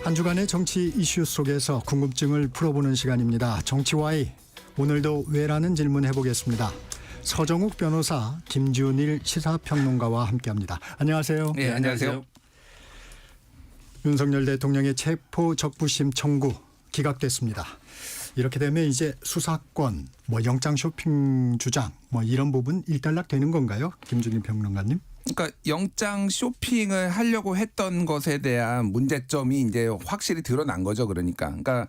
한 주간의 정치 이슈 속에서 궁금증을 풀어보는 시간입니다. 정치와이, 오늘도 왜라는 질문 해보겠습니다. 서정욱 변호사, 김준일 시사평론가와 함께합니다. 안녕하세요. 네, 안녕하세요. 윤석열 대통령의 체포 적부심 청구 기각됐습니다. 이렇게 되면 이제 수사권, 영장 쇼핑 주장 이런 부분 일단락 되는 건가요? 김준일 평론가님? 그러니까 영장 쇼핑을 하려고 했던 것에 대한 문제점이 이제 확실히 드러난 거죠. 그러니까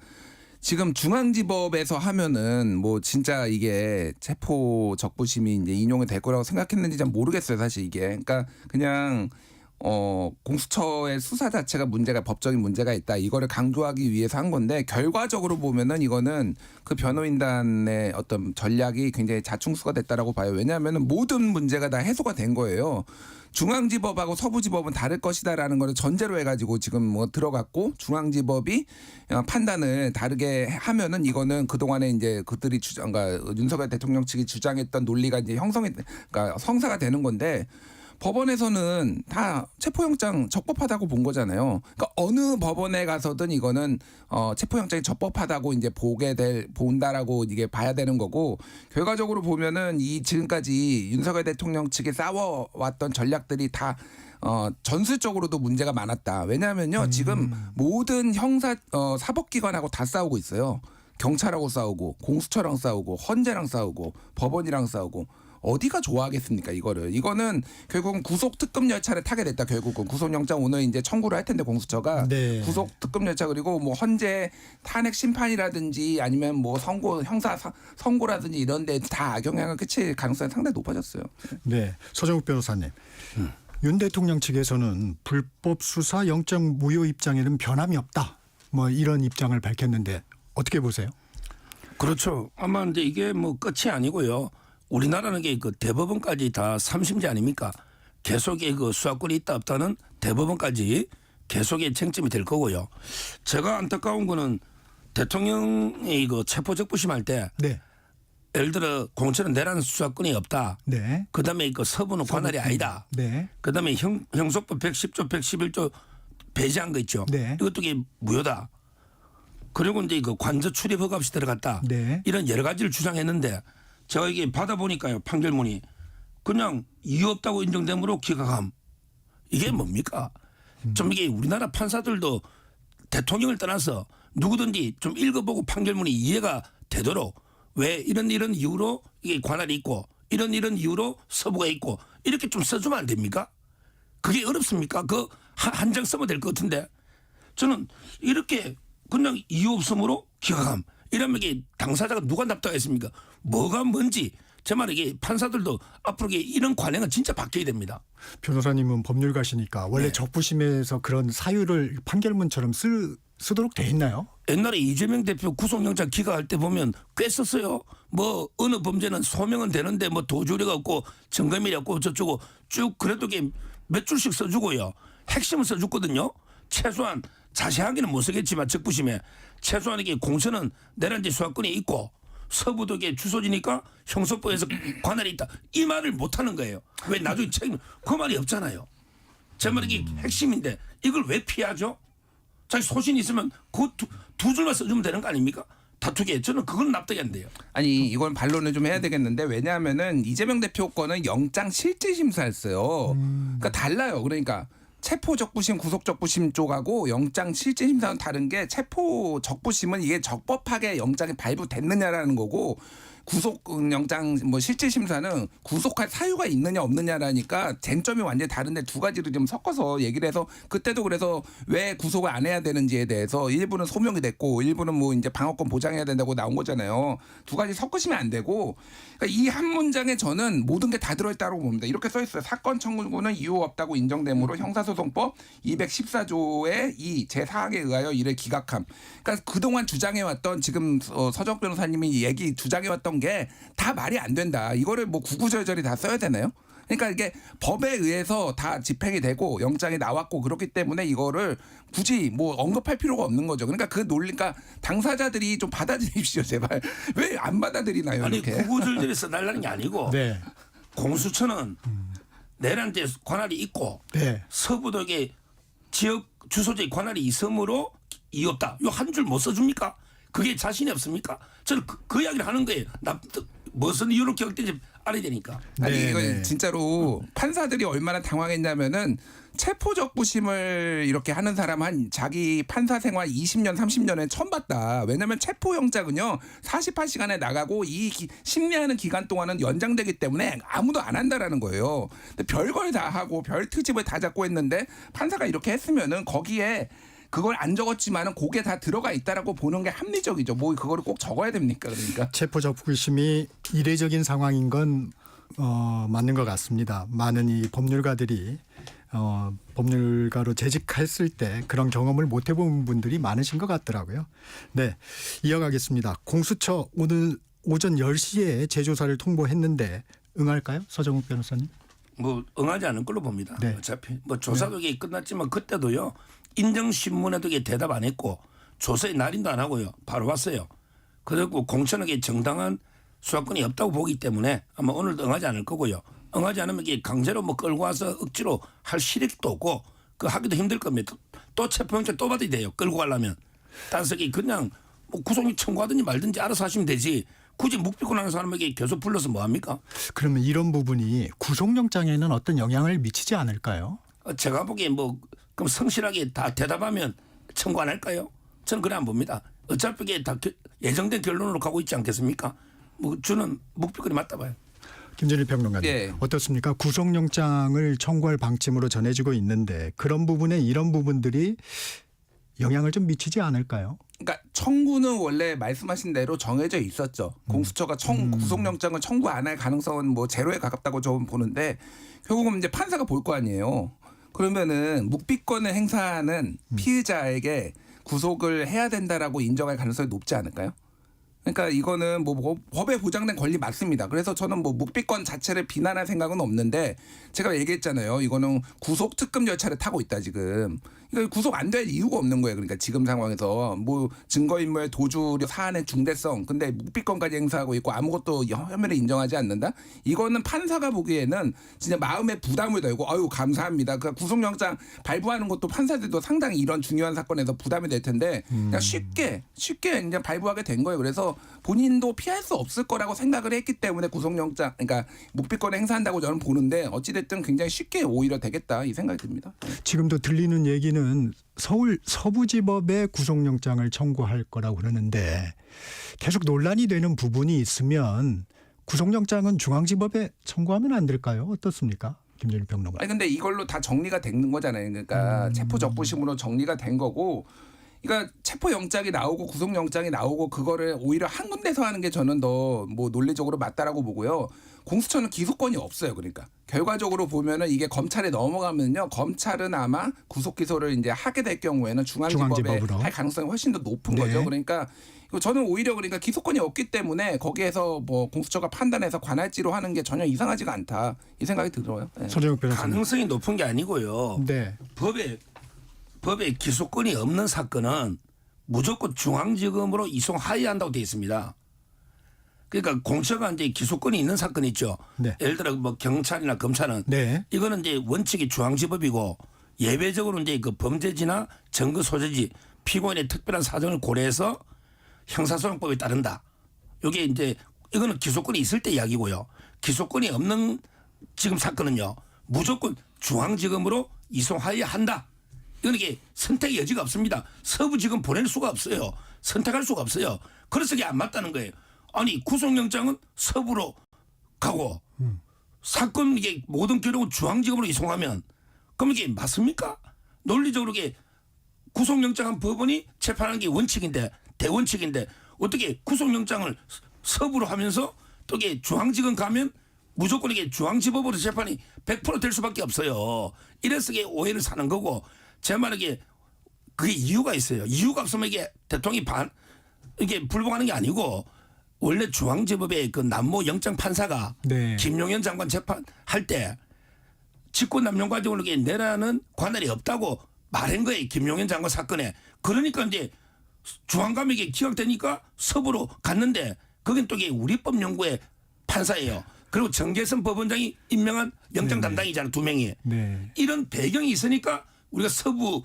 지금 중앙지법에서 하면은 진짜 이게 체포 적부심이 이제 인용이 될 거라고 생각했는지 잘 모르겠어요. 사실 이게. 그러니까 그냥 공수처의 수사 자체가 법적인 문제가 있다. 이거를 강조하기 위해서 한 건데 결과적으로 보면은 이거는 그 변호인단의 어떤 전략이 굉장히 자충수가 됐다라고 봐요. 왜냐하면은 모든 문제가 다 해소가 된 거예요. 중앙지법하고 서부지법은 다를 것이다라는 걸 전제로 해가지고 지금 들어갔고 중앙지법이 판단을 다르게 하면은 이거는 그동안에 이제 그들이 그러니까 윤석열 대통령 측이 주장했던 논리가 이제 그러니까 성사가 되는 건데 법원에서는 다 체포영장 적법하다고 본 거잖아요. 그러니까 어느 법원에 가서든 이거는 체포영장이 적법하다고 이제 본다라고 이게 봐야 되는 거고 결과적으로 보면은 이 지금까지 윤석열 대통령 측에 싸워왔던 전략들이 다 전술적으로도 문제가 많았다. 왜냐하면요 지금 모든 사법기관하고 다 싸우고 있어요. 경찰하고 싸우고 공수처랑 싸우고 헌재랑 싸우고 법원이랑 싸우고. 어디가 좋아하겠습니까 이거는 결국은 구속 특급 열차를 타게 됐다. 결국은 구속영장 오늘 이제 청구를 할 텐데 공수처가 구속 특급 열차 그리고 헌재 탄핵 심판이라든지 아니면 형사 선고라든지 이런 데 다 악영향을 끼칠 가능성이 상당히 높아졌어요. 네, 서정욱 변호사님. 윤 대통령 측에서는 불법 수사 영장 무효 입장에는 변함이 없다. 이런 입장을 밝혔는데 어떻게 보세요? 그렇죠. 아마 근데 이게 끝이 아니고요. 우리나라는 게 그 대법원까지 다 3심제 아닙니까? 계속의 그 수사권이 있다 없다는 대법원까지 계속의 쟁점이 될 거고요. 제가 안타까운 거는 대통령이 그 체포적부심할 때 예를 들어 공처는 내란 수사권이 없다. 그다음에 그 서부는 관할이 아니다. 그다음에 형소법 110조 111조 배제한 거 있죠. 이것도 이게 무효다. 그리고 이제 그 관저 출입 허가 없이 들어갔다. 이런 여러 가지를 주장했는데 제가 이게 받아보니까요. 판결문이 그냥 이유 없다고 인정됨으로 기각함. 이게 뭡니까? 좀 이게 우리나라 판사들도 대통령을 떠나서 누구든지 좀 읽어보고 판결문이 이해가 되도록 왜 이런 이유로 이게 관할이 있고 이런 이유로 서부가 있고 이렇게 좀 써주면 안 됩니까? 그게 어렵습니까? 그 한 장 쓰면 될 것 같은데 저는 이렇게 그냥 이유 없음으로 기각함. 이러면 이게 당사자가 누가 납득하겠습니까? 뭐가 뭔지 제 말은 이게 판사들도 앞으로 이런 관행은 진짜 바뀌어야 됩니다. 변호사님은 법률가시니까 원래 적부심에서 그런 사유를 판결문처럼 쓰도록 돼 있나요? 옛날에 이재명 대표 구속영장 기각할 때 보면 꽤 썼어요. 어느 범죄는 소명은 되는데 도주리가 없고 증거물이 없고 저쩌고 쭉 그래도 몇 줄씩 써주고요. 핵심을 써줬거든요. 최소한 자세하게는 못 쓰겠지만 적부심에 최소한 이게 공처는 내란죄 수사권이 있고 서부도 이게 주소지니까 형소법에서 관할이 있다. 이 말을 못 하는 거예요. 왜 나중에 책임 그 말이 없잖아요. 제 말이 이게 핵심인데 이걸 왜 피하죠? 자기 소신이 있으면 그 두 줄만 써주면 되는 거 아닙니까? 다투게 저는 그건 납득이 안 돼요. 아니 이건 반론을 좀 해야 되겠는데 왜냐하면은 이재명 대표 거는 영장 실질심사였어요. 그러니까 달라요. 그러니까 체포 적부심, 구속 적부심 쪽하고 영장 실질 심사는 다른 게 체포 적부심은 이게 적법하게 영장이 발부됐느냐라는 거고 구속 영장 실질 심사는 구속할 사유가 있느냐 없느냐라니까 쟁점이 완전히 다른데 두 가지를 좀 섞어서 얘기를 해서 그때도 그래서 왜 구속을 안 해야 되는지에 대해서 일부는 소명이 됐고 일부는 이제 방어권 보장해야 된다고 나온 거잖아요. 두 가지 섞으시면 안 되고 그러니까 이 한 문장에 저는 모든 게 다 들어있다고 봅니다. 이렇게 써 있어요. 사건 청구는 이유 없다고 인정되므로 형사소송법 214조의 2 제4항에 의하여 이를 기각함. 그러니까 그동안 주장해왔던 지금 서정욱 변호사님이 주장해왔던 게 다 말이 안 된다. 이거를 구구절절히 다 써야 되나요? 그러니까 이게 법에 의해서 다 집행이 되고 영장이 나왔고 그렇기 때문에 이거를 굳이 언급할 필요가 없는 거죠. 그러니까 그 논리가 당사자들이 좀 받아들이십시오. 제발. 왜 안 받아들이나요? 아니 이렇게. 구구절절히 써달라는 게 아니고 공수처는 내란죄 관할이 있고 서부도 이게 지역 주소지 관할이 있으므로 이유 없다. 요 한 줄 못 써줍니까? 그게 자신이 없습니까? 저는 그 이야기를 하는 거예요. 무슨 이유로 기각된지 알아야 되니까. 아니 네, 이거 네. 진짜로 판사들이 얼마나 당황했냐면은 체포적부심을 이렇게 하는 사람 한 자기 판사 생활 20년 30년에 처음 봤다. 왜냐면 체포영장은요 48시간에 나가고 이 심리하는 기간 동안은 연장되기 때문에 아무도 안 한다라는 거예요. 근데 별걸 다 하고 별 특집을 다 잡고 했는데 판사가 이렇게 했으면은 거기에 그걸 안 적었지만은 그게 다 들어가 있다라고 보는 게 합리적이죠. 뭐 그거를 꼭 적어야 됩니까? 그러니까. 체포적부심이 이례적인 상황인 건 맞는 것 같습니다. 많은 이 법률가들이 법률가로 재직했을 때 그런 경험을 못 해본 분들이 많으신 것 같더라고요. 네, 이어가겠습니다. 공수처 오늘 오전 10시에 재조사를 통보했는데 응할까요? 서정욱 변호사님. 뭐 응하지 않을 걸로 봅니다. 네. 어차피 뭐 조사도 이게 끝났지만 그때도요 인정신문에도 이게 대답 안 했고 조사의 날인도 안 하고요 바로 왔어요. 그리고 공천에게 정당한 수사권이 없다고 보기 때문에 아마 오늘도 응하지 않을 거고요. 응하지 않으면 이게 강제로 뭐 끌고 와서 억지로 할 실익도 없고 그 하기도 힘들 겁니다. 또 체포영장 또 받아야 돼요. 끌고 가려면. 따라서 그냥 뭐 구속영장 청구하든지 말든지 알아서 하시면 되지. 굳이 묵비권 하는 사람에게 계속 불러서 뭐 합니까? 그러면 이런 부분이 구속영장에는 어떤 영향을 미치지 않을까요? 제가 보기에 뭐 그럼 성실하게 다 대답하면 청구 안 할까요? 저는 그래 안 봅니다. 어차피 이게 다 예정된 결론으로 가고 있지 않겠습니까? 뭐 저는 묵비권이 맞다 봐요. 김준일 평론가님 예. 어떻습니까? 구속영장을 청구할 방침으로 전해지고 있는데 그런 부분에 이런 부분들이 영향을 좀 미치지 않을까요? 그러니까 청구는 원래 말씀하신 대로 정해져 있었죠. 공수처가 구속영장을 청구 안 할 가능성은 뭐 제로에 가깝다고 저는 보는데 결국은 이제 판사가 볼 거 아니에요. 그러면은 묵비권을 행사하는 피의자에게 구속을 해야 된다라고 인정할 가능성이 높지 않을까요? 그러니까 이거는 뭐 법에 보장된 권리 맞습니다. 그래서 저는 뭐 묵비권 자체를 비난할 생각은 없는데 제가 얘기했잖아요. 이거는 구속 특급 열차를 타고 있다 지금. 이거 구속 안 될 이유가 없는 거예요. 그러니까 지금 상황에서 뭐 증거인멸 도주력 사안의 중대성 근데 묵비권까지 행사하고 있고 아무것도 혐의를 인정하지 않는다. 이거는 판사가 보기에는 진짜 마음에 부담을 덜고 아유 감사합니다. 그 구속영장 발부하는 것도 판사들도 상당히 이런 중요한 사건에서 부담이 될 텐데 그냥 쉽게 그냥 발부하게 된 거예요. 그래서 본인도 피할 수 없을 거라고 생각을 했기 때문에 구속영장 그러니까 묵비권을 행사한다고 저는 보는데 어찌됐든 굉장히 쉽게 오히려 되겠다 이 생각이 듭니다. 지금도 들리는 얘기는 서울 서부지법에 구속영장을 청구할 거라고 그러는데 계속 논란이 되는 부분이 있으면 구속영장은 중앙지법에 청구하면 안 될까요? 어떻습니까? 김준일 평론가. 아니 근데 이걸로 다 정리가 된 거잖아요. 그러니까 체포적부심으로 정리가 된 거고 그러니까 체포영장이 나오고 구속영장이 나오고 그거를 오히려 한 군데서 하는 게 저는 더 뭐 논리적으로 맞다라고 보고요. 공수처는 기소권이 없어요. 그러니까 결과적으로 보면은 이게 검찰에 넘어가면요. 검찰은 아마 구속 기소를 이제 하게 될 경우에는 중앙지법에 중앙지법으로. 할 가능성이 훨씬 더 높은 네. 거죠. 그러니까 저는 오히려 그러니까 기소권이 없기 때문에 거기에서 뭐 공수처가 판단해서 관할지로 하는 게 전혀 이상하지가 않다 이 생각이 들어요. 네. 서정욱 변호사님. 가능성이 높은 게 아니고요. 네. 법에 기소권이 없는 사건은 무조건 중앙지검으로 이송하여야 한다고 되어 있습니다. 그러니까 공처가 이제 기소권이 있는 사건 있죠. 네. 예를 들어 뭐 경찰이나 검찰은 네. 이거는 이제 원칙이 중앙지법이고 예외적으로 이제 그 범죄지나 증거 소재지 피고인의 특별한 사정을 고려해서 형사소송법에 따른다. 이게 이제 이거는 기소권이 있을 때 이야기고요. 기소권이 없는 지금 사건은요. 무조건 중앙지검으로 이송하여야 한다. 이건 이게 선택의 여지가 없습니다. 서부지검 보낼 수가 없어요. 선택할 수가 없어요. 그래서 이게 안 맞다는 거예요. 아니 구속영장은 서부로 가고 사건 이게 모든 기록은 중앙지검으로 이송하면 그럼 이게 맞습니까? 논리적으로 이게 구속영장한 법원이 재판하는 게 원칙인데 대원칙인데 어떻게 구속영장을 서부로 하면서 또 이게 중앙지검 가면 무조건 이게 중앙지법으로 재판이 100% 될 수밖에 없어요. 이래서 이게 오해를 사는 거고 제 말은 이게 그게 이유가 있어요. 이유가 없으면 이게 대통령이 이게 불복하는 게 아니고 원래 중앙지법의 그 남모 영장 판사가 네. 김용현 장관 재판할 때 직권남용 과정으로 내라는 관할이 없다고 말한 거예요. 김용현 장관 사건에. 그러니까 이제 중앙감액이 기각되니까 서부로 갔는데 그건 또 이게 우리법연구의 판사예요. 그리고 정계선 법원장이 임명한 영장 담당이잖아요. 2명이. 네. 이런 배경이 있으니까 우리가 서부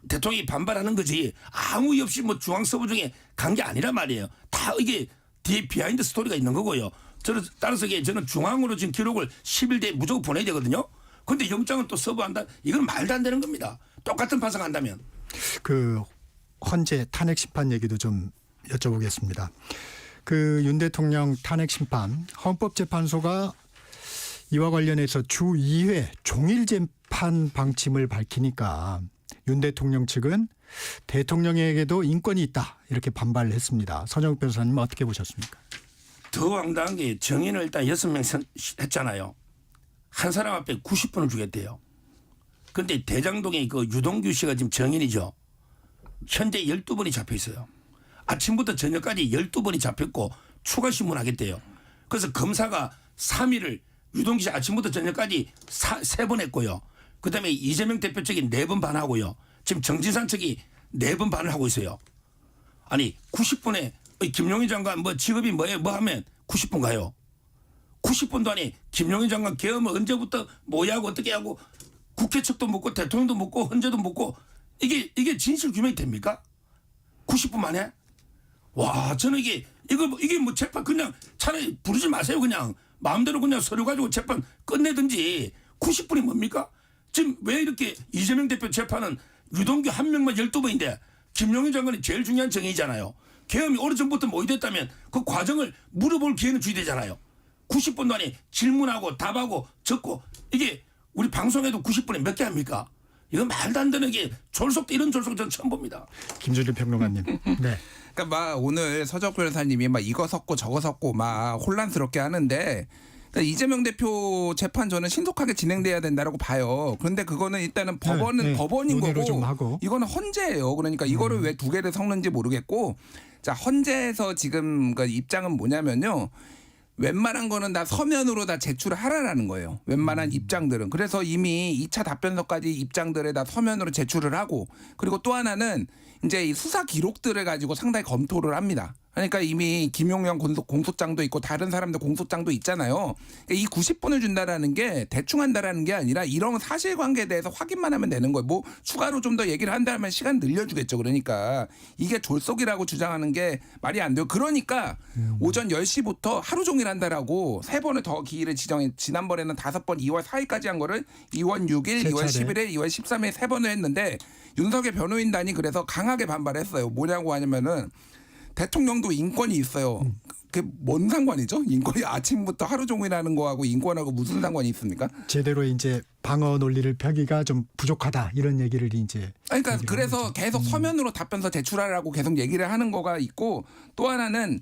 대통령이 반발하는 거지 아무 이유 없이 뭐 중앙서부 중에 간 게 아니란 말이에요. 다 이게 뒤에 비하인드 스토리가 있는 거고요. 따라서 저는 중앙으로 지금 기록을 10일 뒤에 무조건 보내야 되거든요. 그런데 영장을 또 서부한다? 이건 말도 안 되는 겁니다. 똑같은 판사한다면. 그 헌재 탄핵 심판 얘기도 좀 여쭤보겠습니다. 그 윤 대통령 탄핵 심판 헌법재판소가 이와 관련해서 주 2회 종일 재판 방침을 밝히니까 윤 대통령 측은 대통령에게도 인권이 있다 이렇게 반발을 했습니다. 서정욱 변호사님 어떻게 보셨습니까? 더 황당한 게 정인을 일단 6명 했잖아요. 한 사람 앞에 90분을 주겠대요. 그런데 대장동의 그 유동규 씨가 지금 정인이죠. 현재 12번이 잡혀 있어요. 아침부터 저녁까지 12번이 잡혔고 추가 신문하겠대요. 그래서 검사가 3일을 유동규 씨 아침부터 저녁까지 3번 했고요. 그다음에 이재명 대표 측이 4번 반하고요. 지금 정진상 측이 4번 반을 하고 있어요. 아니 90분에 김용희 장관 뭐 직업이 뭐예요? 뭐 하면 90분 가요. 90분도 아니 김용희 장관 계엄을 언제부터 뭐야 하고 어떻게 하고 국회 측도 묻고 대통령도 묻고 헌재도 묻고 이게 진실 규명이 됩니까? 90분 만에? 와 저는 이게 뭐 재판 그냥 차라리 부르지 마세요. 그냥 마음대로 그냥 서류 가지고 재판 끝내든지 90분이 뭡니까? 지금 왜 이렇게 이재명 대표 재판은 유동규 한 명만 12번인데 김용희 장관이 제일 중요한 정의잖아요. 계엄이 오래전부터 모의됐다면 그 과정을 물어볼 기회는 줘야 되잖아요. 90분도 아니 질문하고 답하고 적고 이게 우리 방송에도 90분에 몇 개 합니까? 이건 말도 안 되는 게 졸속도 이런 졸속 저는 처음 봅니다. 김준일 평론가님. 네. 그러니까 막 오늘 서정욱 변호사님이 막 이거 섞고 저거 섞고 막 혼란스럽게 하는데 그러니까 이재명 대표 재판 저는 신속하게 진행돼야 된다라고 봐요. 그런데 그거는 일단은 법원은 법원인 논의로 좀 거고 하고. 이거는 헌재예요. 그러니까 이거를 왜 두 개를 섞는지 모르겠고 자 헌재에서 지금 그 입장은 뭐냐면요. 웬만한 거는 다 서면으로 다 제출하라라는 거예요. 웬만한 입장들은. 그래서 이미 2차 답변서까지 입장들을 다 서면으로 제출을 하고 그리고 또 하나는 이제 이 수사 기록들을 가지고 상당히 검토를 합니다. 그러니까 이미 김용현 공소장도 있고 다른 사람들 공소장도 있잖아요. 그러니까 이 90분을 준다라는 게 대충 한다라는 게 아니라 이런 사실관계에 대해서 확인만 하면 되는 거예요. 뭐 추가로 좀 더 얘기를 한다면 시간 늘려주겠죠. 그러니까 이게 졸속이라고 주장하는 게 말이 안 돼요. 그러니까 오전 10시부터 하루 종일 한다라고 3번을 더 기일을 지정해 지난번에는 5번 2월 4일까지 한 거를 2월 6일, 2월 11일, 2월 13일 3번을 했는데 윤석열 변호인단이 그래서 강하게 반발했어요. 뭐냐고 하냐면은 대통령도 인권이 있어요. 그게 뭔 상관이죠? 인권이 아침부터 하루 종일 하는 거하고 인권하고 무슨 상관이 있습니까? 제대로 이제 방어 논리를 펴기가 좀 부족하다 이런 얘기를 이제. 그러니까 그래서 계속 서면으로 답변서 제출하라고 계속 얘기를 하는 거가 있고 또 하나는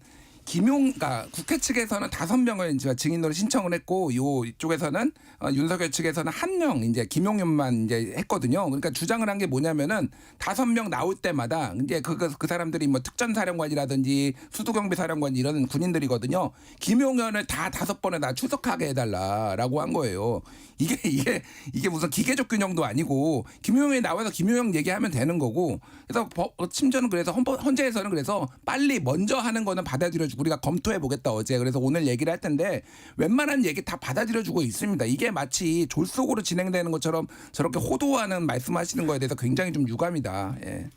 그러니까 국회 측에서는 5명을 이제 증인으로 신청을 했고 이쪽에서는 윤석열 측에서는 1명 이제 김용현만 이제 했거든요. 그러니까 주장을 한 게 뭐냐면은 5명 나올 때마다 이제 그 사람들이 뭐 특전사령관이라든지 수도경비사령관 이런 군인들이거든요. 김용현을 다 5번에 다 출석하게 해달라라고 한 거예요. 이게 무슨 기계적 균형도 아니고 김용현이 나와서 김용현 얘기하면 되는 거고 그래서 심지어는 그래서 헌재에서는 그래서 빨리 먼저 하는 거는 받아들여주고 우리가 검토해 보겠다 어제. 그래서 오늘 얘기를 할 텐데 웬만한 얘기 다 받아들여주고 있습니다. 이게 마치 졸속으로 진행되는 것처럼 저렇게 호도하는 말씀하시는 거에 대해서 굉장히 좀 유감이다. 예.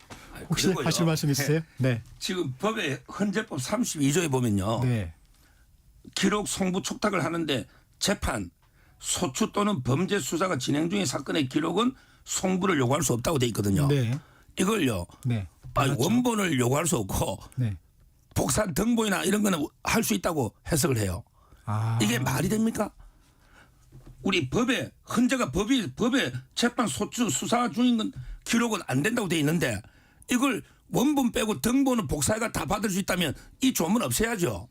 혹시 그리고요. 하실 말씀 있으세요? 네. 지금 법의 헌재법 32조에 보면요. 네. 기록 송부 촉탁을 하는데 재판, 소추 또는 범죄 수사가 진행 중인 사건의 기록은 송부를 요구할 수 없다고 돼 있거든요. 네. 이걸요. 네. 원본을 요구할 수 없고 네. 복사 등본이나 이런 거는 할 수 있다고 해석을 해요. 아. 이게 말이 됩니까? 우리 법에 헌재가 법에 재판 소추 수사 중인 건 기록은 안 된다고 돼 있는데 이걸 원본 빼고 등본을 복사해가 다 받을 수 있다면 이 조문 없애야죠.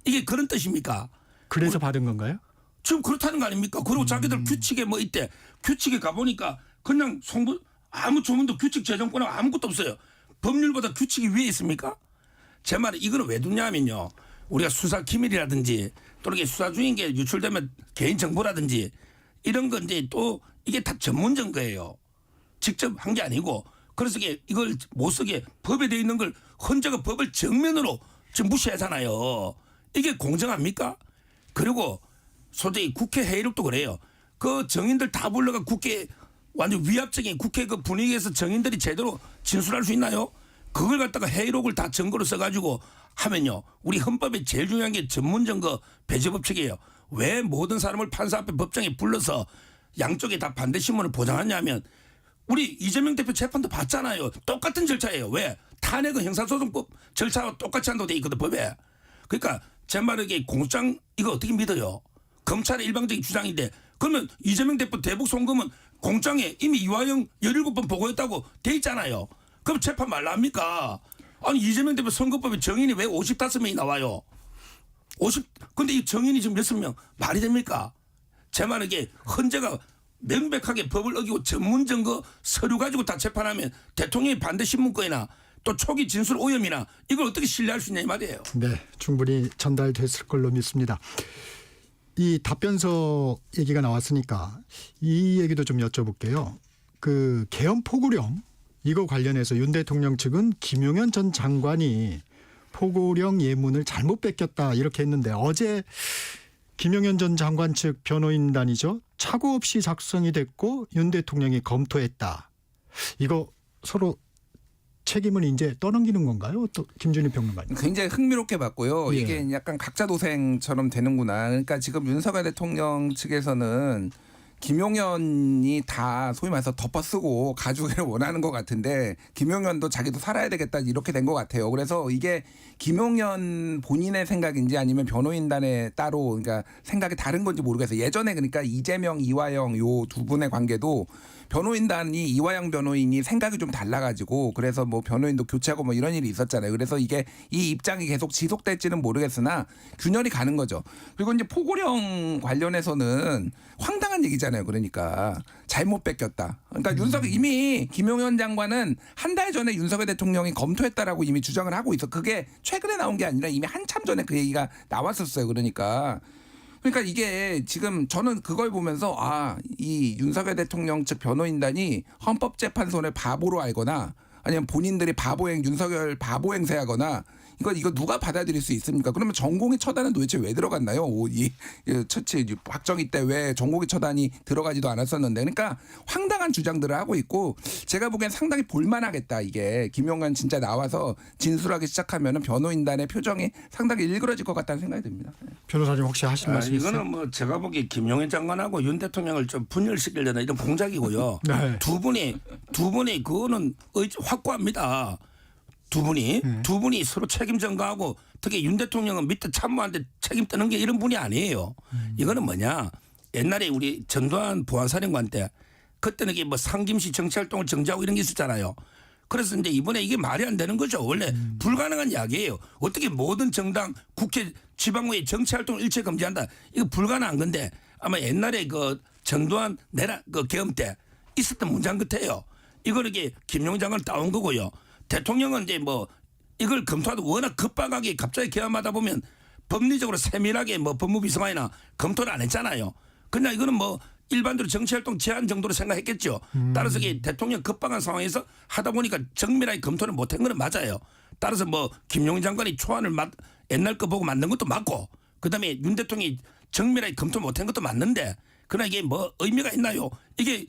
이게 그런 뜻입니까? 그래서 받은 건가요? 지금 그렇다는 거 아닙니까? 그리고 자기들 규칙에 뭐 있대. 규칙에 가보니까 그냥 송부 아무 조문도 규칙 제정권하고 아무것도 없어요. 법률보다 규칙이 위에 있습니까? 제 말은 이거는 왜 두냐면요. 우리가 수사 기밀이라든지 또는 수사 중인 게 유출되면 개인 정보라든지 이런 건 이제 또 이게 다 전문 증거예요. 직접 한 게 아니고 그래서 이걸 못 쓰게 법에 되어 있는 걸 헌재가 법을 정면으로 지금 무시하잖아요. 이게 공정합니까? 그리고 솔직히 국회 회의록도 그래요. 그 정인들 다 불러가 국회 완전 위압적인 국회 그 분위기에서 정인들이 제대로 진술할 수 있나요? 그걸 갖다가 회의록을 다 증거로 써가지고 하면요. 우리 헌법에 제일 중요한 게 전문증거 배제법칙이에요. 왜 모든 사람을 판사 앞에 법정에 불러서 양쪽에 다 반대 신문을 보장하냐면 우리 이재명 대표 재판도 봤잖아요. 똑같은 절차예요. 왜? 탄핵은 형사소송법 절차와 똑같이 한다고 돼 있거든 법에. 그러니까 제 말에 공소장 이거 어떻게 믿어요? 검찰의 일방적인 주장인데 그러면 이재명 대표 대북 송금은 공장에 이미 이화영 17번 보고했다고 돼 있잖아요. 그럼 재판 말라 합니까? 아니 이재명 대표 선거법에 정인이 왜 55명이 나와요? 근데 이 정인이 지금 몇십 명 말이 됩니까? 제 말은 이게 헌재가 명백하게 법을 어기고 전문 증거 서류 가지고 다 재판하면 대통령의 반대 신문거이나 또 초기 진술 오염이나 이걸 어떻게 신뢰할 수 있냐 이 말이에요. 네, 충분히 전달됐을 걸로 믿습니다. 이 답변서 얘기가 나왔으니까 이 얘기도 좀 여쭤볼게요. 그 계엄 포고령 이거 관련해서 윤 대통령 측은 김용현 전 장관이 포고령 예문을 잘못 뺏겼다 이렇게 했는데 어제 김용현 전 장관 측 변호인단이죠. 착오 없이 작성이 됐고 윤 대통령이 검토했다. 이거 서로 책임을 이제 떠넘기는 건가요? 또 김준일 평론가님. 굉장히 흥미롭게 봤고요. 예. 이게 약간 각자 도생처럼 되는구나. 그러니까 지금 윤석열 대통령 측에서는 김용현이 다 소위 말해서 덮어쓰고 가주기를 원하는 것 같은데 김용현도 자기도 살아야 되겠다 이렇게 된 것 같아요. 그래서 이게 김용현 본인의 생각인지 아니면 변호인단의 따로 그러니까 생각이 다른 건지 모르겠어요. 예전에 그러니까 이재명, 이화영 요 두 분의 관계도 변호인단이 이화영 변호인이 생각이 좀 달라가지고 그래서 뭐 변호인도 교체하고 뭐 이런 일이 있었잖아요. 그래서 이게 이 입장이 계속 지속될지는 모르겠으나 균열이 가는 거죠. 그리고 이제 포고령 관련해서는 황당한 얘기잖아요. 그러니까 잘못 뺏겼다. 그러니까 윤석열 이미 김용현 장관은 한 달 전에 윤석열 대통령이 검토했다라고 이미 주장을 하고 있어. 그게 최근에 나온 게 아니라 이미 한참 전에 그 얘기가 나왔었어요. 그러니까 이게 지금 저는 그걸 보면서 이 윤석열 대통령 측 변호인단이 헌법재판소를 바보로 알거나 아니면 본인들이 윤석열 바보 행세하거나 이거 누가 받아들일 수 있습니까? 그러면 전공의 처단은 도대체 왜 들어갔나요? 박정희 때 왜 전공의 처단이 들어가지도 않았었는데 그러니까 황당한 주장들을 하고 있고 제가 보기엔 상당히 볼만하겠다. 이게 김용현 진짜 나와서 진술하기 시작하면 변호인단의 표정이 상당히 일그러질 것 같다는 생각이 듭니다. 변호사님 혹시 하실 말씀 있어요? 이거는 뭐 제가 보기에 김용현 장관하고 윤 대통령을 좀 분열시키려는 이런 공작이고요. 네. 두 분이 그거는 확고합니다. 두 분이 서로 책임 전가하고 특히 윤 대통령은 밑에 참모한테 책임 뜨는 게 이런 분이 아니에요. 이거는 뭐냐. 옛날에 우리 전두환 보안사령관 때 그때는 이게 뭐 상김시 정치활동을 정지하고 이런 게 있었잖아요. 그래서 이제 이번에 이게 말이 안 되는 거죠. 원래 불가능한 이야기예요. 어떻게 모든 정당 국회 지방의회 정치활동을 일체 금지한다. 이거 불가능한 건데 아마 옛날에 그 전두환 그 계엄 때 있었던 문장 같아요. 이걸 이게 김용현 장관을 따온 거고요. 대통령은 이제 뭐 이걸 검토하다 워낙 급박하게 갑자기 계엄하다 보면 법리적으로 세밀하게 뭐 법무비서관이나 검토를 안 했잖아요. 그냥 이거는 뭐 일반적으로 정치활동 제한 정도로 생각했겠죠. 따라서 이게 대통령 급박한 상황에서 하다 보니까 정밀하게 검토를 못한 건 맞아요. 따라서 뭐 김용현 장관이 초안을 옛날 거 보고 만든 것도 맞고 그다음에 윤 대통령이 정밀하게 검토 못한 것도 맞는데 그러나 이게 뭐 의미가 있나요? 이게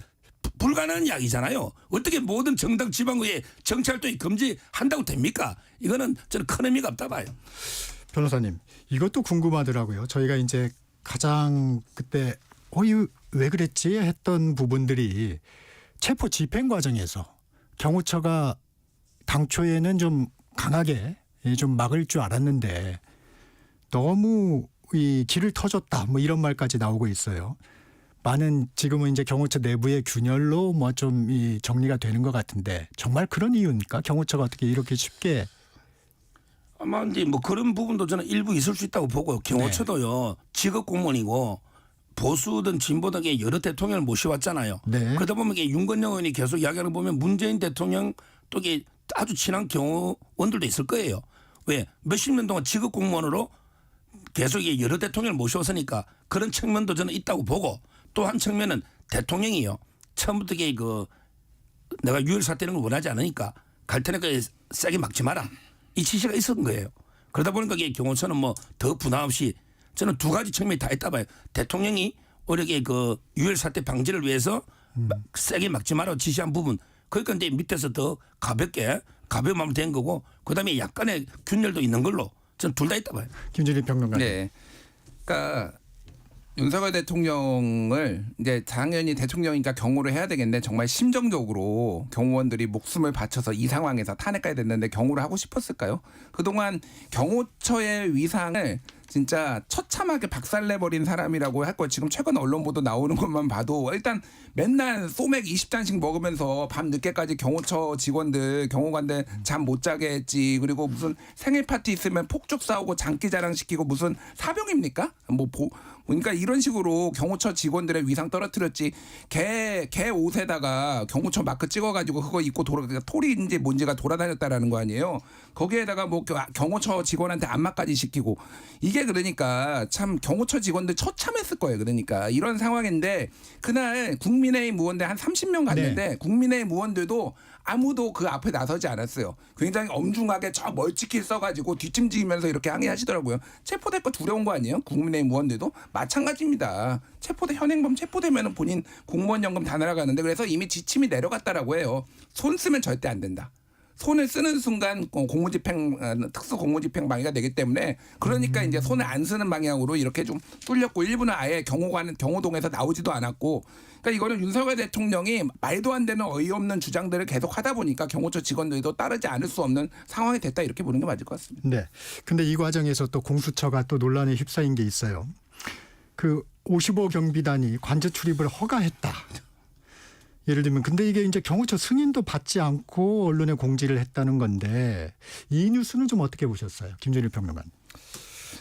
불가능한 이야기잖아요. 어떻게 모든 정당 지방의회 정치활동이 금지한다고 됩니까? 이거는 저는 큰 의미가 없다 봐요. 변호사님 이것도 궁금하더라고요. 저희가 이제 가장 그때 왜 그랬지 했던 부분들이 체포 집행 과정에서 경호처가 당초에는 좀 강하게 좀 막을 줄 알았는데 너무 이 길을 터줬다 뭐 이런 말까지 나오고 있어요. 많은 지금은 이제 경호처 내부의 균열로 뭐 좀 이 정리가 되는 것 같은데 정말 그런 이유입니까? 경호처가 어떻게 이렇게 쉽게? 아마 이제 뭐 그런 부분도 저는 일부 있을 수 있다고 보고요. 경호처도요 직업 공무원이고 보수든 진보든 여러 대통령을 모셔왔잖아요. 네. 그러다 보면 이게 윤건영 의원이 계속 이야기하는 거 보면 문재인 대통령 또 이게 아주 친한 경호원들도 있을 거예요. 왜 몇십 년 동안 직업 공무원으로 계속 이게 여러 대통령을 모셔왔으니까 그런 측면도 저는 있다고 보고 또 한 측면은 대통령이요. 처음부터 이게 내가 유혈 사태는 걸 원하지 않으니까 갈 테니까 세게 막지 마라. 이 지시가 있었던 거예요. 그러다 보니까 이게 경호처는 뭐 더 부담 없이 저는 두 가지 측면이 다 있다 봐요. 대통령이 오히려 유혈 사태 방지를 위해서 세게 막지 마라 지시한 부분. 그러니까 이제 밑에서 더 가벼운 마음으로 된 거고 그다음에 약간의 균열도 있는 걸로 저는 둘 다 있다 봐요. 김준일 평론가. 네. 그러니까 윤석열 대통령을 이제 당연히 대통령이니까 경호를 해야 되겠는데 정말 심정적으로 경호원들이 목숨을 바쳐서 이 상황에서 탄핵까지 됐는데 경호를 하고 싶었을까요? 그동안 경호처의 위상을 진짜 처참하게 박살내버린 사람이라고 할 거 지금 최근 언론 보도 나오는 것만 봐도 일단 맨날 소맥 20잔씩 먹으면서 밤 늦게까지 경호처 직원들 경호관들 잠 못 자게 했지. 그리고 무슨 생일 파티 있으면 폭죽 싸우고 장기 자랑시키고 무슨 사병입니까? 그러니까 이런 식으로 경호처 직원들의 위상 떨어뜨렸지. 개 옷에다가 경호처 마크 찍어가지고 그거 입고 톨인지 뭔지가 돌아다녔다라는 거 아니에요. 거기에다가 뭐 경호처 직원한테 안마까지 시키고 이게 그러니까 참 경호처 직원들 처참했을 거예요. 그러니까 이런 상황인데 그날 국민의힘 의원들 한 30명 갔는데 국민의힘 의원들도 아무도 그 앞에 나서지 않았어요. 굉장히 엄중하게 저 멀찍이 써가지고 뒷짐지면서 이렇게 항의하시더라고요. 체포될 거 두려운 거 아니에요? 국민의힘 의원들도 마찬가지입니다. 현행범 체포되면 본인 공무원 연금 다 날아가는데 그래서 이미 지침이 내려갔다라고 해요. 손 쓰면 절대 안 된다. 손을 쓰는 순간 특수 공무집행 방해가 되기 때문에 그러니까 이제 손을 안 쓰는 방향으로 이렇게 좀 뚫렸고 일부는 아예 경호동에서 나오지도 않았고 그러니까 이거는 윤석열 대통령이 말도 안 되는 어이없는 주장들을 계속 하다 보니까 경호처 직원들도 따르지 않을 수 없는 상황이 됐다 이렇게 보는 게 맞을 것 같습니다. 네. 근데 이 과정에서 또 공수처가 또 논란에 휩싸인 게 있어요. 그 55 경비단이 관저 출입을 허가했다. 예를 들면 근데 이게 이제 경호처 승인도 받지 않고 언론에 공지를 했다는 건데 이 뉴스는 좀 어떻게 보셨어요? 김준일 평론가.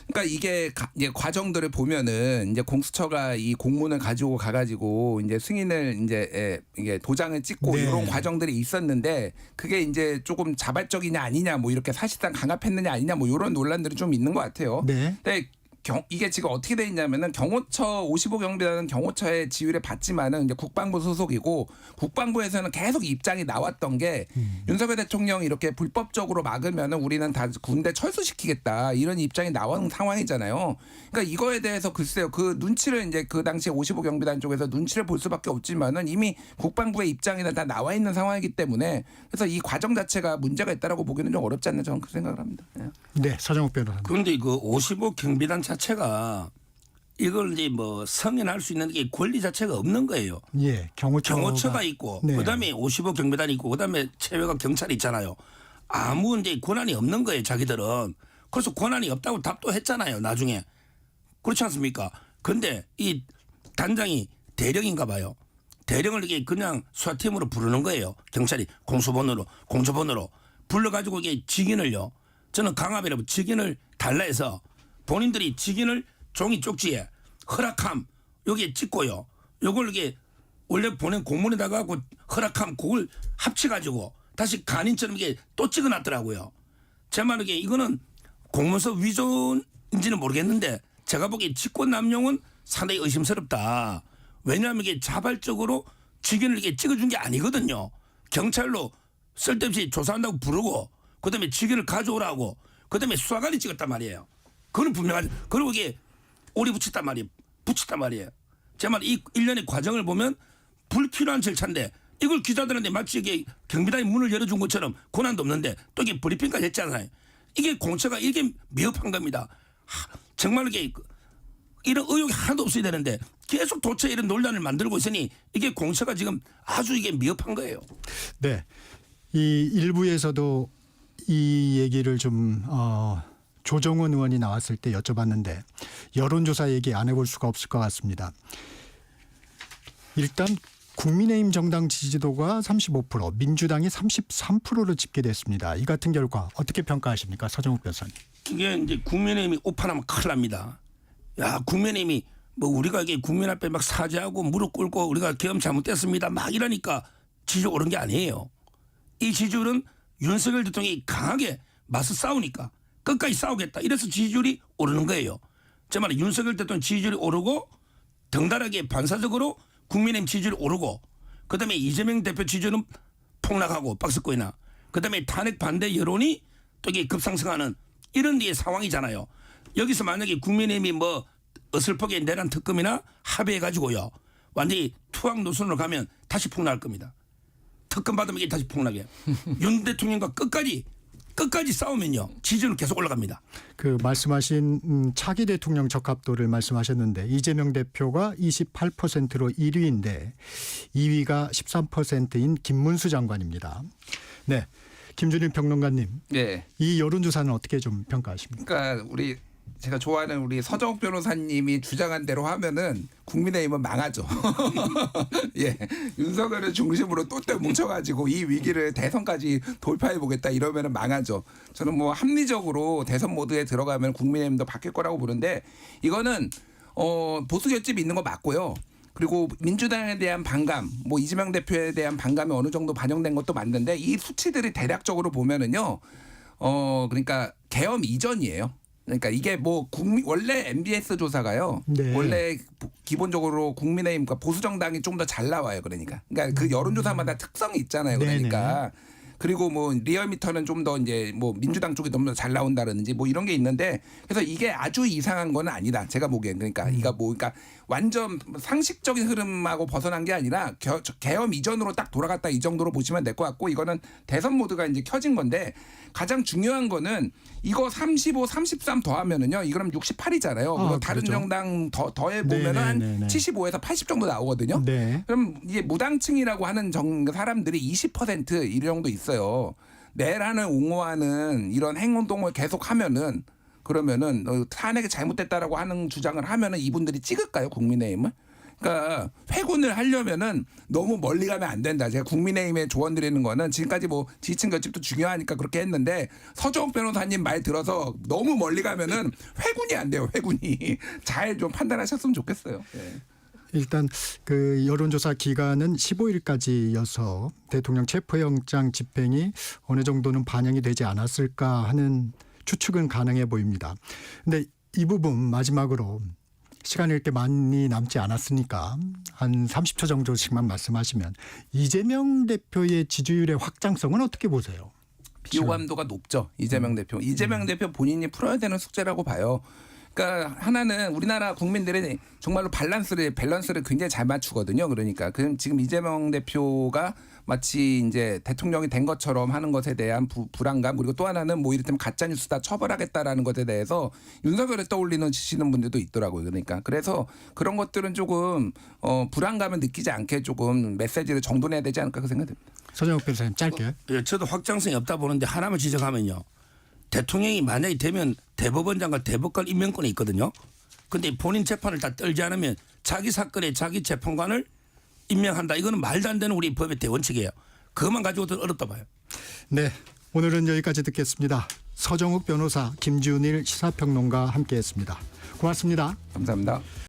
그러니까 이게 이제 과정들을 보면은 이제 공수처가 이 공문을 가지고 가가지고 이제 승인을 이게 도장을 찍고 네. 이런 과정들이 있었는데 그게 이제 조금 자발적이냐 아니냐 뭐 이렇게 사실상 강압했느냐 아니냐 뭐 이런 논란들이 좀 있는 것 같아요. 네. 근데 이게 지금 어떻게 돼 있냐면은 경호처 55 경비단은 경호처의 지휘를 받지만은 이제 국방부 소속이고 국방부에서는 계속 입장이 나왔던 게 윤석열 대통령이 이렇게 불법적으로 막으면은 우리는 다 군대 철수시키겠다 이런 입장이 나온 상황이잖아요. 그러니까 이거에 대해서 글쎄요 그 눈치를 이제 그 당시에 55 경비단 쪽에서 눈치를 볼 수밖에 없지만은 이미 국방부의 입장이나 다 나와 있는 상황이기 때문에 그래서 이 과정 자체가 문제가 있다라고 보기는 좀 어렵지 않나 저는 그 생각을 합니다. 네, 서정욱 변호사님. 그런데 그 55 경비단 자체가 이걸 이제 뭐 승인할 수 있는 게 권리 자체가 없는 거예요. 예, 경호처가 있고 네. 그다음에 55 경비단이 있고 그다음에 체외가 경찰이 있잖아요. 아무 이제 권한이 없는 거예요. 자기들은. 그래서 권한이 없다고 답도 했잖아요. 나중에. 그렇지 않습니까? 근데 이 단장이 대령인가 봐요. 대령을 이게 그냥 수사팀으로 부르는 거예요. 경찰이 공조번호로 불러가지고 이게 직인을요. 저는 강압이라고 직인을 달라 해서 본인들이 직인을 종이 쪽지에 허락함 여기에 찍고요. 요걸 이게 원래 보낸 공문에다가 그 허락함 그걸 합쳐가지고 다시 간인처럼 이게 또 찍어놨더라고요. 제 말은 이거는 공문서 위조인지는 모르겠는데 제가 보기에 직권 남용은 상당히 의심스럽다. 왜냐하면 이게 자발적으로 직인을 이렇게 찍어준 게 아니거든요. 경찰로 쓸데없이 조사한다고 부르고 그다음에 직인을 가져오라고 그다음에 수사관이 찍었단 말이에요. 그건 분명하죠. 그리고 이게 오리 붙였단 말이에요. 제 말 이 일련의 과정을 보면 불필요한 절차인데 이걸 기자들한테 마치 이게 경비단이 문을 열어준 것처럼 권한도 없는데 또 이게 브리핑까지 했잖아요. 이게 공처가 이게 미흡한 겁니다. 정말 이게 이런 의혹이 하나도 없어야 되는데 계속 도처에 이런 논란을 만들고 있으니 이게 공처가 지금 아주 이게 미흡한 거예요. 네. 이 일부에서도 이 얘기를 좀 조정원 의원이 나왔을 때 여쭤봤는데 여론조사 얘기 안 해볼 수가 없을 것 같습니다. 일단 국민의힘 정당 지지도가 35%, 민주당이 33%로 집계됐습니다. 이 같은 결과 어떻게 평가하십니까? 서정욱 변호사님. 이게 이제 국민의힘이 오판하면 큰일 납니다. 야, 국민의힘이 뭐 우리가 이게 국민 앞에 막 사죄하고 무릎 꿇고 우리가 계엄 잘못됐습니다. 막 이러니까 지지율 오른 게 아니에요. 이 지지율은 윤석열 대통령이 강하게 맞서 싸우니까 끝까지 싸우겠다. 이래서 지지율이 오르는 거예요. 제 말은 윤석열 대통령 지지율이 오르고 덩달아게 반사적으로 국민의힘 지지율이 오르고 그다음에 이재명 대표 지지율은 폭락하고 박스권이나 그다음에 탄핵 반대 여론이 또 이게 급상승하는 이런 류의 상황이잖아요. 여기서 만약에 국민의힘이 뭐 어설프게 내란 특검이나 합의해가지고요. 완전히 투항 노선으로 가면 다시 폭락할 겁니다. 특검 받으면 이게 다시 폭락해요. 윤 대통령과 끝까지 싸우면요. 지지율은 계속 올라갑니다. 그 말씀하신 차기 대통령 적합도를 말씀하셨는데 이재명 대표가 28%로 1위인데 2위가 13%인 김문수 장관입니다. 네, 김준일 평론가님, 예. 이 여론조사는 어떻게 좀 평가하십니까? 그러니까 제가 좋아하는 우리 서정욱 변호사님이 주장한 대로 하면은 국민의힘은 망하죠. 예, 윤석열을 중심으로 또 뭉쳐가지고 이 위기를 대선까지 돌파해 보겠다 이러면은 망하죠. 저는 뭐 합리적으로 대선 모드에 들어가면 국민의힘도 바뀔 거라고 보는데 이거는 보수 결집이 있는 거 맞고요. 그리고 민주당에 대한 반감, 뭐 이재명 대표에 대한 반감이 어느 정도 반영된 것도 맞는데 이 수치들이 대략적으로 보면은요, 그러니까 계엄 이전이에요. 그러니까 이게 뭐 원래 MBS 조사가요. 네. 원래 기본적으로 국민의힘 보수 정당이 좀 더 잘 나와요. 그러니까 그 여론조사마다 특성이 있잖아요. 그러니까 그리고 뭐 리얼미터는 좀 더 이제 뭐 민주당 쪽이 좀 더 잘 나온다든지 뭐 이런 게 있는데 그래서 이게 아주 이상한 건 아니다. 제가 보기엔 그러니까 이가 뭐 그러니까 완전 상식적인 흐름하고 벗어난 게 아니라 계엄 이전으로 딱 돌아갔다 이 정도로 보시면 될 것 같고 이거는 대선 모드가 이제 켜진 건데 가장 중요한 거는 이거 35, 33 더하면은요. 이 그럼 68이잖아요. 그리고 다른 그렇죠. 정당 더해 보면은 한 75에서 80 정도 나오거든요. 네. 그럼 이게 무당층이라고 하는 사람들이 20% 이 정도 있어요. 내란을 옹호하는 이런 행동을 계속하면은 그러면은 탄핵이 잘못됐다라고 하는 주장을 하면은 이분들이 찍을까요, 국민의힘을? 그러니까 회군을 하려면은 너무 멀리 가면 안 된다. 제가 국민의힘에 조언 드리는 거는 지금까지 뭐 지지층 결집도 중요하니까 그렇게 했는데 서정욱 변호사님 말 들어서 너무 멀리 가면은 회군이 안 돼요. 회군이 잘 좀 판단하셨으면 좋겠어요. 네. 일단 그 여론조사 기간은 15일까지여서 대통령 체포영장 집행이 어느 정도는 반영이 되지 않았을까 하는 추측은 가능해 보입니다. 근데 이 부분 마지막으로 시간이 이렇게 많이 남지 않았으니까 한 30초 정도씩만 말씀하시면 이재명 대표의 지지율의 확장성은 어떻게 보세요? 비호감도가 높죠. 이재명 대표. 이재명 대표 본인이 풀어야 되는 숙제라고 봐요. 그러니까 하나는 우리나라 국민들이 정말로 밸런스를 굉장히 잘 맞추거든요. 그러니까 지금 이재명 대표가 마치 이제 대통령이 된 것처럼 하는 것에 대한 불안감 그리고 또 하나는 뭐 이를테면 가짜 뉴스다 처벌하겠다라는 것에 대해서 윤석열을 떠올리시는 분들도 있더라고요. 그러니까 그래서 그런 것들은 조금 불안감을 느끼지 않게 조금 메시지를 정돈해야 되지 않을까 그 생각됩니다. 서정욱 변호사님 짧게. 예, 저도 확장성이 없다 보는데 하나만 지적하면요. 대통령이 만약에 되면 대법원장과 대법관 임명권이 있거든요. 그런데 본인 재판을 다 떨지 않으면 자기 사건에 자기 재판관을 임명한다. 이거는 말도 안 되는 우리 법의 대원칙이에요. 그것만 가지고도 어렵다 봐요. 네, 오늘은 여기까지 듣겠습니다. 서정욱 변호사, 김준일 시사평론가 함께했습니다. 고맙습니다. 감사합니다.